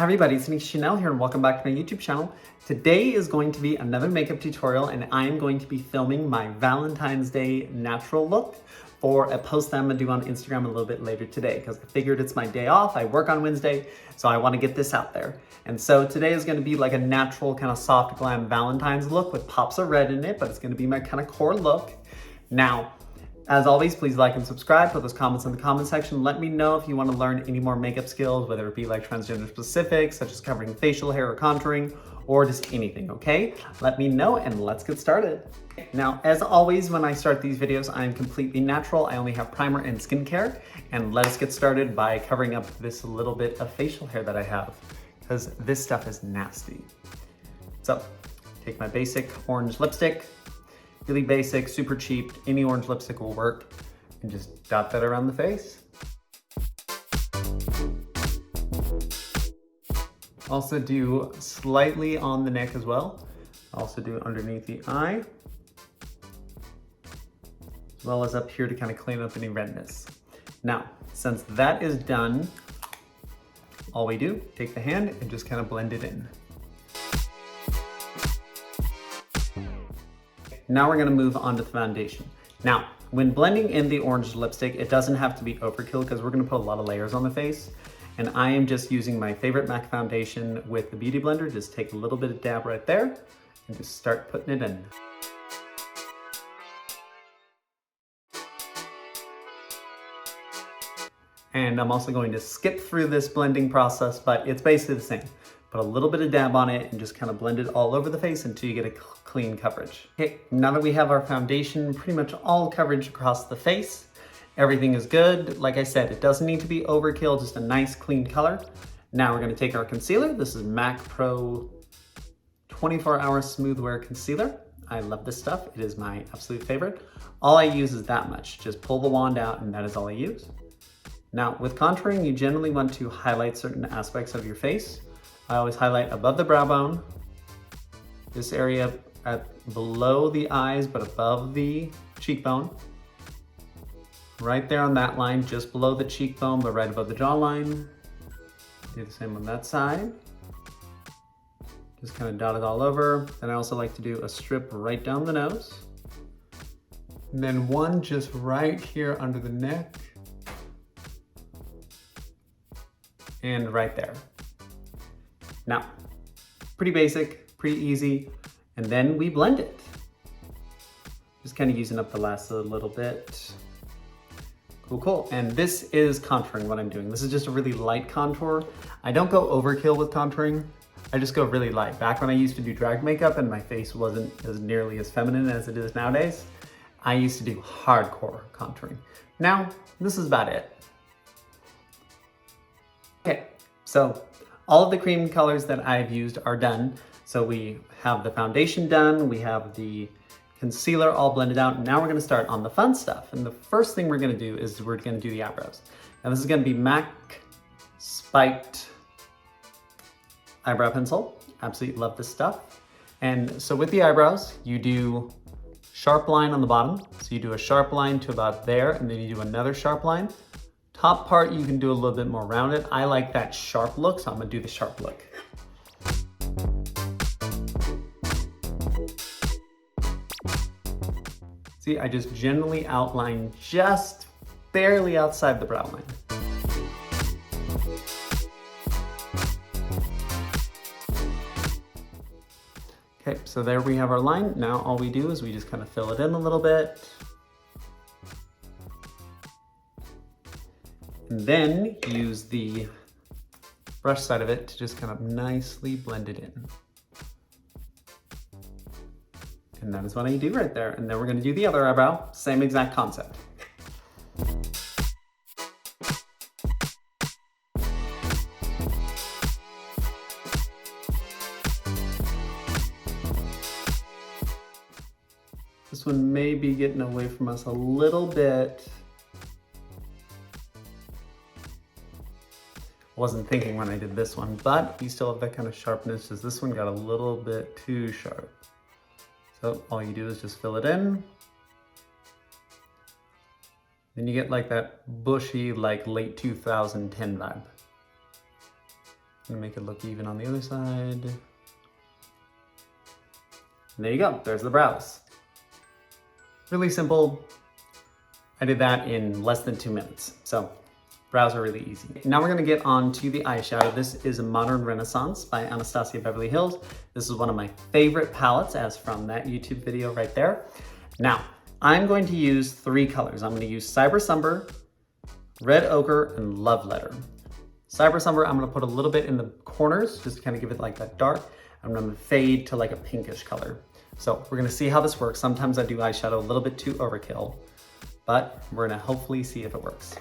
Hi everybody, it's me Chanel here and welcome back to my YouTube channel. Today is going to be another makeup tutorial and I am going to be filming my Valentine's Day natural look for a post that I'm gonna do on Instagram a little bit later today because I figured it's my day off, I work on Wednesday, so I wanna get this out there. And so today is gonna be like a natural kind of soft glam Valentine's look with pops of red in it, but it's gonna be my kind of core look. Now, as always, please like and subscribe, put those comments in the comment section. Let me know if you want to learn any more makeup skills, whether it be like transgender specific, such as covering facial hair or contouring, or just anything, okay? Let me know and let's get started. Now, as always, when I start these videos, I'm completely natural. I only have primer and skincare. And let us get started by covering up this little bit of facial hair that I have, because this stuff is nasty. So, take my basic orange lipstick. Really basic, super cheap, any orange lipstick will work, and just dot that around the face. Also do slightly on the neck as well. Also do underneath the eye, as well as up here to kind of clean up any redness. Now, since that is done, all we do, take the hand and just kind of blend it in. Now we're gonna move on to the foundation. Now, when blending in the orange lipstick, it doesn't have to be overkill because we're gonna put a lot of layers on the face. And I am just using my favorite MAC foundation with the Beauty Blender. Just take a little bit of dab right there and just start putting it in. And I'm also going to skip through this blending process, but it's basically the same. Put a little bit of dab on it and just kind of blend it all over the face until you get a clean coverage. Okay, now that we have our foundation, pretty much all coverage across the face, everything is good. Like I said, it doesn't need to be overkill, just a nice clean color. Now we're gonna take our concealer. This is MAC Pro 24-Hour Smooth Wear Concealer. I love this stuff. It is my absolute favorite. All I use is that much. Just pull the wand out and that is all I use. Now with contouring, you generally want to highlight certain aspects of your face. I always highlight above the brow bone, this area below the eyes but above the cheekbone. Right there on that line, just below the cheekbone but right above the jawline. Do the same on that side. Just kind of dot it all over. Then I also like to do a strip right down the nose. And then one just right here under the neck. And right there. Now, pretty basic, pretty easy, and then we blend it. Just kind of using up the last little bit. Cool. And this is contouring what I'm doing. This is just a really light contour. I don't go overkill with contouring. I just go really light. Back when I used to do drag makeup and my face wasn't as nearly as feminine as it is nowadays, I used to do hardcore contouring. Now, this is about it. Okay, so all of the cream colors that I've used are done. So we have the foundation done, we have the concealer all blended out, and now we're gonna start on the fun stuff. And the first thing we're gonna do is we're gonna do the eyebrows. Now this is gonna be MAC Spiked Eyebrow Pencil. Absolutely love this stuff. And so with the eyebrows, you do sharp line on the bottom. So you do a sharp line to about there, and then you do another sharp line. Top part, you can do a little bit more rounded. I like that sharp look, so I'm gonna do the sharp look. See, I just generally outline just barely outside the brow line. Okay, so there we have our line. Now all we do is we just kind of fill it in a little bit. And then use the brush side of it to just kind of nicely blend it in. And that is what I do right there. And then we're gonna do the other eyebrow, same exact concept. This one may be getting away from us a little bit. Wasn't thinking when I did this one, but we still have that kind of sharpness as this one got a little bit too sharp. So all you do is just fill it in. Then you get like that bushy, like late 2010 vibe. gonna make it look even on the other side. And there you go, there's the brows. Really simple. I did that in less than 2 minutes. So brows are really easy. Now we're gonna get on to the eyeshadow. This is a Modern Renaissance by Anastasia Beverly Hills. This is one of my favorite palettes, as from that YouTube video right there. Now, I'm going to use 3 colors. I'm gonna use Cyber Summer, Red Ochre, and Love Letter. Cyber Summer, I'm gonna put a little bit in the corners, just to kind of give it like that dark. I'm gonna fade to like a pinkish color. So we're gonna see how this works. Sometimes I do eyeshadow a little bit too overkill, but we're gonna hopefully see if it works.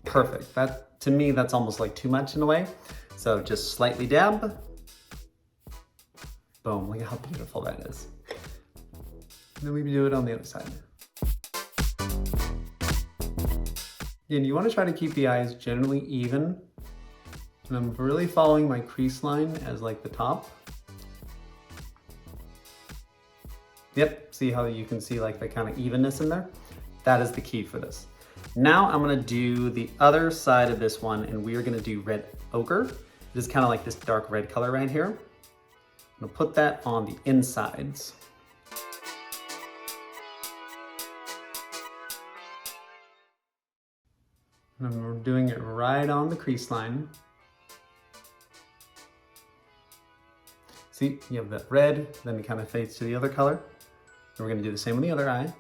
Perfect. That, to me, that's almost like too much in a way. So just slightly dab. Boom, look at how beautiful that is. And then we do it on the other side. And you want to try to keep the eyes generally even. And I'm really following my crease line as like the top. Yep, see how you can see like the kind of evenness in there? That is the key for this. Now I'm gonna do the other side of this one, and we are gonna do Red Ochre. It is kind of like this dark red color right here. I'm gonna put that on the insides. And we're doing it right on the crease line. See, you have that red, then it kind of fades to the other color. And we're gonna do the same with the other eye.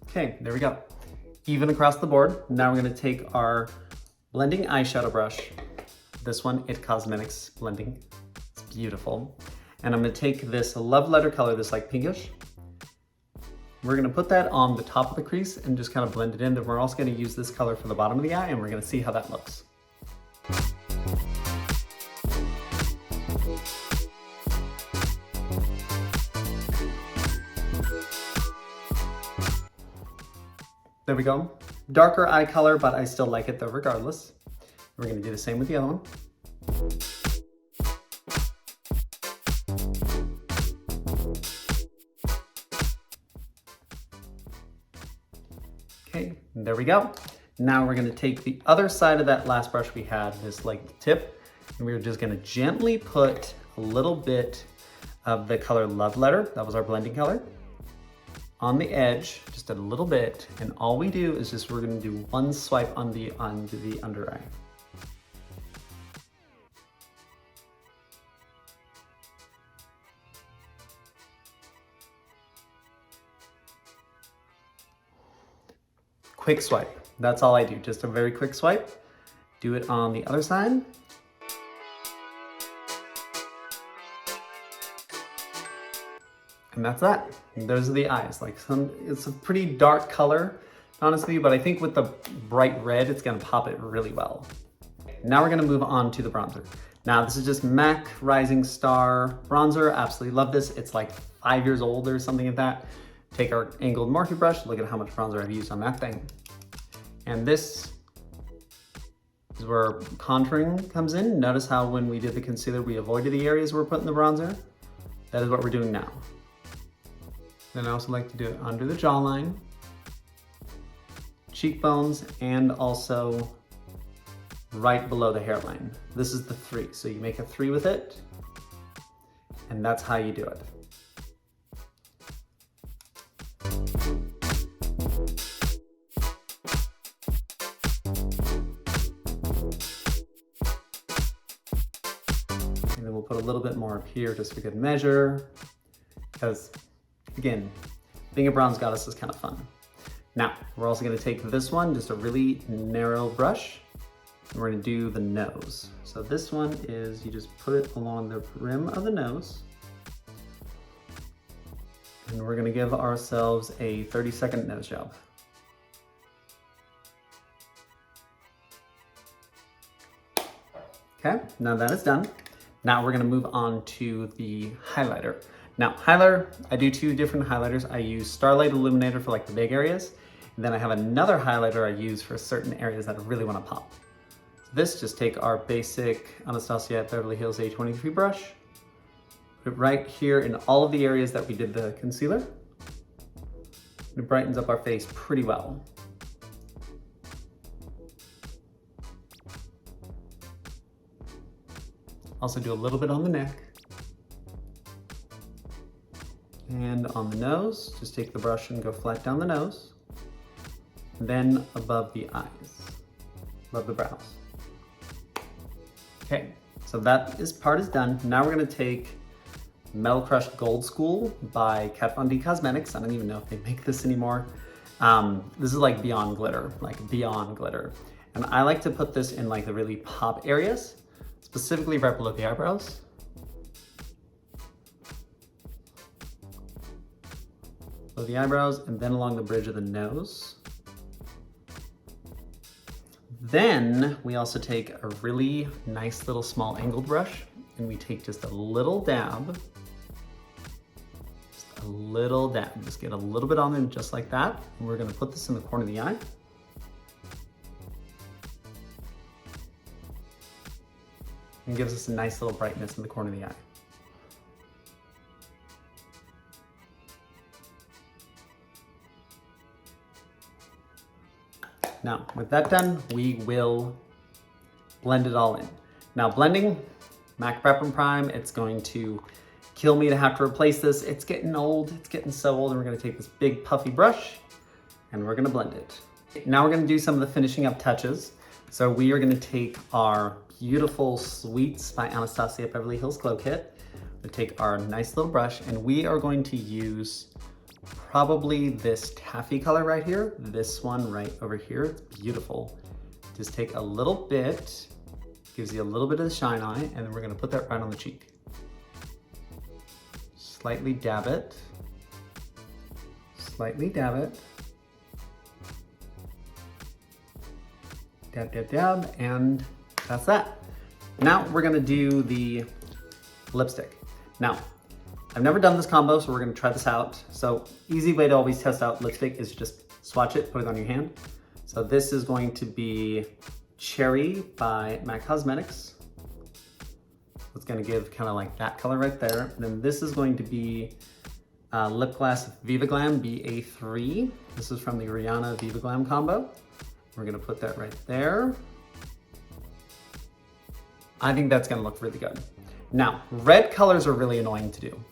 Okay, there we go. Even across the board. Now we're gonna take our blending eyeshadow brush. This one, It Cosmetics blending. It's beautiful. And I'm gonna take this Love Letter color, this like pinkish. We're gonna put that on the top of the crease and just kind of blend it in. Then we're also gonna use this color for the bottom of the eye, and we're gonna see how that looks. There we go. Darker eye color, but I still like it though regardless. We're gonna do the same with the other one. Okay, there we go. Now we're gonna take the other side of that last brush we had, this like tip, and we're just gonna gently put a little bit of the color Love Letter, that was our blending color, on the edge, just a little bit, and all we do is just, we're gonna do one swipe on the under eye. Quick swipe, that's all I do, just a very quick swipe. Do it on the other side. And that's that. And those are the eyes. Like it's a pretty dark color, honestly, but I think with the bright red, it's gonna pop it really well. Now we're gonna move on to the bronzer. Now this is just MAC Rising Star bronzer. Absolutely love this. It's like 5 years old or something like that. Take our angled Morphe brush, look at how much bronzer I've used on that thing. And this is where contouring comes in. Notice how when we did the concealer, we avoided the areas we're putting the bronzer. That is what we're doing now. Then I also like to do it under the jawline, cheekbones, and also right below the hairline. This is the 3, so you make a 3 with it, and that's how you do it. And then we'll put a little bit more up here just for good measure, because again, being a bronze goddess is kind of fun. Now, we're also gonna take this one, just a really narrow brush, and we're gonna do the nose. So this one is, you just put it along the rim of the nose, and we're gonna give ourselves a 30-second nose job. Okay, now that is done. Now we're gonna move on to the highlighter. Now, highlighter, I do 2 different highlighters. I use Starlight Illuminator for like the big areas, And then I have another highlighter I use for certain areas that I really want to pop. So this, just take our basic Anastasia at Beverly Hills A23 brush, put it right here in all of the areas that we did the concealer. It brightens up our face pretty well. Also do a little bit on the neck. And on the nose, just take the brush and go flat down the nose. Then above the eyes, above the brows. Okay, so that part is done. Now we're gonna take Metal Crush Gold School by Kat Von D Cosmetics. I don't even know if they make this anymore. This is like beyond glitter, And I like to put this in like the really pop areas, specifically right below the eyebrows. Below the eyebrows, and then along the bridge of the nose. Then we also take a really nice little small angled brush, and we take just a little dab. Just get a little bit on it, just like that. And we're gonna put this in the corner of the eye. And gives us a nice little brightness in the corner of the eye. Now, with that done, we will blend it all in. Now, blending, MAC Prep and Prime, it's going to kill me to have to replace this. It's getting old, it's getting so old, and we're gonna take this big puffy brush and we're gonna blend it. Now we're gonna do some of the finishing up touches. So we are gonna take our beautiful Sweets by Anastasia at Beverly Hills Glow Kit. We'll take our nice little brush, and we are going to use probably this taffy color right here, this one right over here. It's beautiful. Just take a little bit, gives you a little bit of the shine on it, and then we're gonna put that right on the cheek. Slightly dab it. Slightly dab it. Dab, dab, dab, and that's that. Now we're gonna do the lipstick. Now, I've never done this combo, so we're gonna try this out. So easy way to always test out lipstick is just swatch it, put it on your hand. So this is going to be Cherry by MAC Cosmetics. It's gonna give kind of like that color right there. And then this is going to be Lip Glass Viva Glam BA3. This is from the Rihanna Viva Glam combo. We're gonna put that right there. I think that's gonna look really good. Now, red colors are really annoying to do.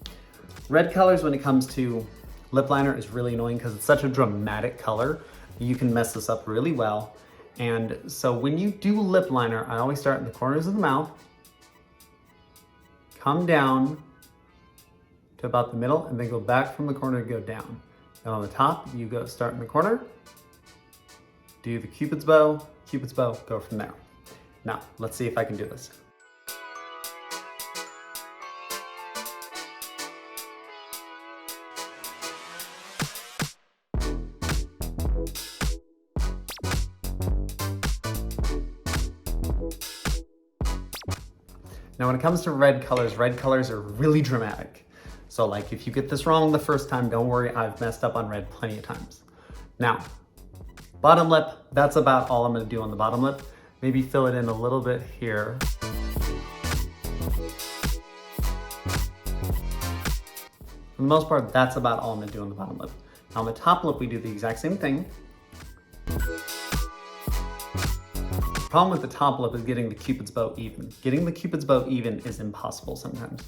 Red colors when it comes to lip liner is really annoying because it's such a dramatic color. You can mess this up really well. And so when you do lip liner, I always start in the corners of the mouth, come down to about the middle, and then go back from the corner and go down. And on the top, you go start in the corner, do the Cupid's bow, go from there. Now, let's see if I can do this. Now, when it comes to red colors are really dramatic. So like if you get this wrong the first time, don't worry, I've messed up on red plenty of times. Now, bottom lip, that's about all I'm gonna do on the bottom lip. Maybe fill it in a little bit here. For the most part, that's about all I'm gonna do on the bottom lip. Now on the top lip, we do the exact same thing. The problem with the top lip is getting the Cupid's bow even. Getting the Cupid's bow even is impossible sometimes.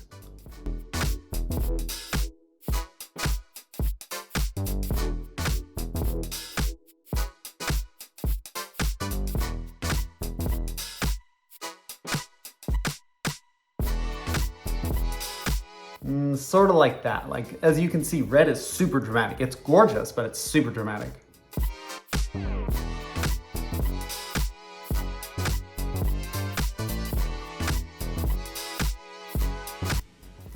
Sort of like that. Like, as you can see, red is super dramatic. It's gorgeous, but it's super dramatic.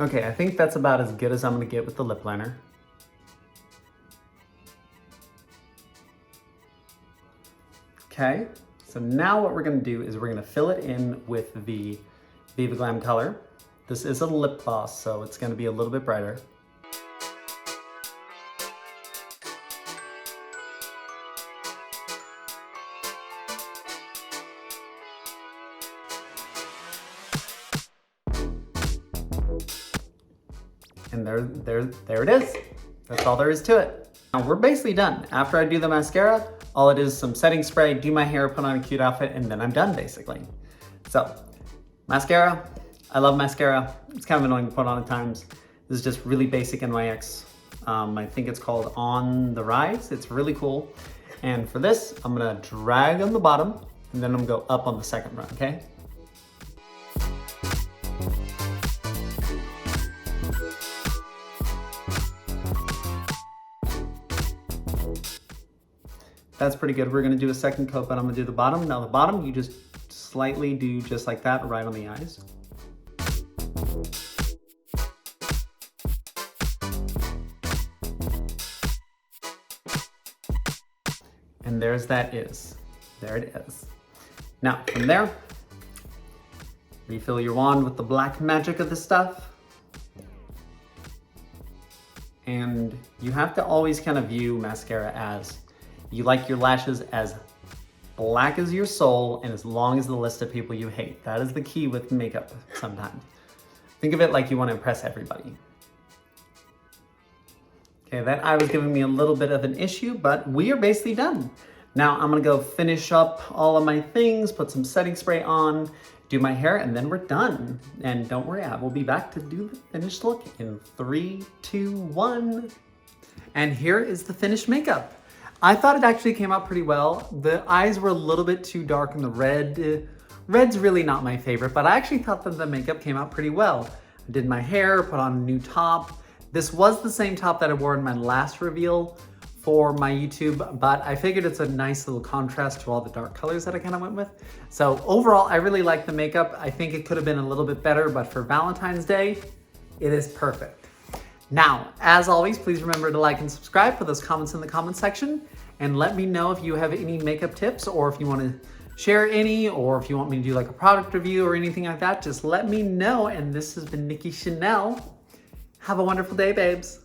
Okay, I think that's about as good as I'm gonna get with the lip liner. Okay, so now what we're gonna do is we're gonna fill it in with the Viva Glam color. This is a lip gloss, so it's gonna be a little bit brighter. And there it is. That's all there is to it. Now we're basically done. After I do the mascara, all it is some setting spray, do my hair, put on a cute outfit, and then I'm done basically. So, mascara, I love mascara. It's kind of annoying to put on at times. This is just really basic NYX. I think it's called On the Rise. It's really cool. And for this, I'm gonna drag on the bottom, and then I'm gonna go up on the second run, okay? That's pretty good. We're gonna do a second coat, but I'm gonna do the bottom. Now the bottom, you just slightly do just like that, right on the eyes. And there it is. Now from there, refill your wand with the black magic of the stuff. And you have to always kind of view mascara as, you like your lashes as black as your soul and as long as the list of people you hate. That is the key with makeup sometimes. Think of it like you want to impress everybody. Okay, that eye was giving me a little bit of an issue, but we are basically done. Now I'm gonna go finish up all of my things, put some setting spray on, do my hair, and then we're done. And don't worry, I will be back to do the finished look in 3, 2, 1. And here is the finished makeup. I thought it actually came out pretty well. The eyes were a little bit too dark in the red. Red's really not my favorite, but I actually thought that the makeup came out pretty well. I did my hair, put on a new top. This was the same top that I wore in my last reveal for my YouTube, but I figured it's a nice little contrast to all the dark colors that I kind of went with. So overall, I really like the makeup. I think it could have been a little bit better, but for Valentine's Day, it is perfect. Now, as always, please remember to like and subscribe, put those comments in the comment section, and let me know if you have any makeup tips or if you want to share any, or if you want me to do like a product review or anything like that, just let me know. And this has been Nikki Chanel. Have a wonderful day, babes.